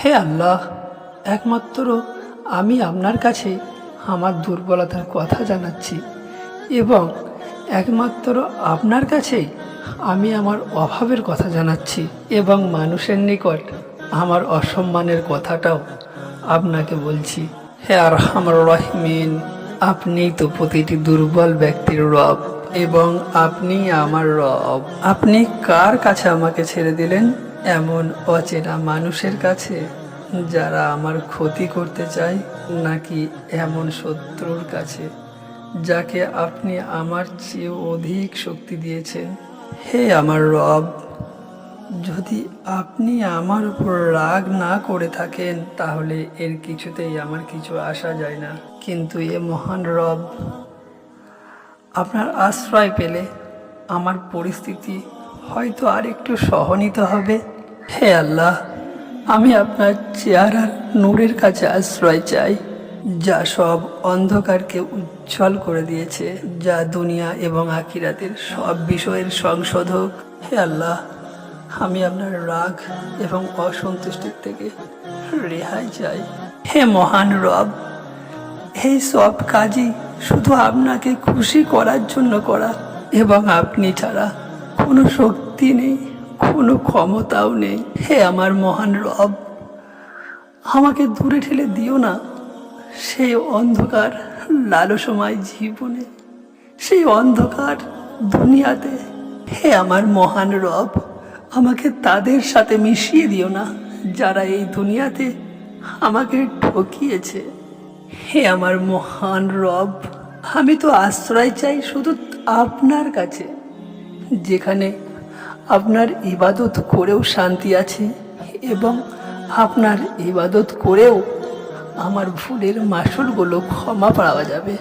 হে আল্লাহ, একমাত্র আমি আপনার কাছে আমার দুর্বলতার কথা জানাচ্ছি এবং একমাত্র আপনার কাছেই আমি আমার অভাবের কথা জানাচ্ছি এবং মানুষের নিকট আমার অসম্মানের কথাটাও আপনাকে বলছি। হে আরহামার রাহিমিন, আপনিই তো প্রতিটি দুর্বল ব্যক্তির রব এবং আপনি আমার রব। আপনি কার কাছে আমাকে ছেড়ে দিলেন? এমন অচেনা মানুষের কাছে যারা আমার ক্ষতি করতে চায়, নাকি এমন শত্রুর কাছে যাকে আপনি আমার চেয়ে অধিক শক্তি দিয়েছেন? হে আমার রব, যদি আপনি আমার উপর রাগ না করে থাকেন তাহলে এর কিছুতেই আমার কিছু আসা যায় না। কিন্তু এ মহান রব, আপনার আশ্রয় পেলে আমার পরিস্থিতি হয়তো আর একটু সহনীত হবে। হে আল্লাহ, আমি আপনার চেহারার নূরের কাছে আশ্রয় চাই, যা সব অন্ধকারকে উজ্জ্বল করে দিয়েছে, যা দুনিয়া এবং আখিরাতের সব বিষয়ের সংশোধক। হে আল্লাহ, আমি আপনার রাগ এবং অসন্তুষ্টির থেকে রেহাই চাই। হে মহান রব, এই সব কাজই শুধু আপনাকে খুশি করার জন্য করা এবং আপনি ছাড়া কোনো শক্তি নেই, কোনো ক্ষমতাও নেই। হে আমার মহান রব, আমাকে দূরে ঠেলে দিও না সেই অন্ধকার লালসময় জীবনে, সেই অন্ধকার দুনিয়াতে। হে আমার মহান রব, আমাকে তাদের সাথে মিশিয়ে দিও না যারা এই দুনিয়াতে আমাকে ঠকিয়েছে। হে আমার মহান রব, আমি তো আশ্রয় চাই শুধু আপনার কাছে, যেখানে আপনার ইবাদত করেও শান্তি আছে এবং আপনার ইবাদত করেও আমার ভুলের মাসুলগুলো ক্ষমা পাওয়া যাবে।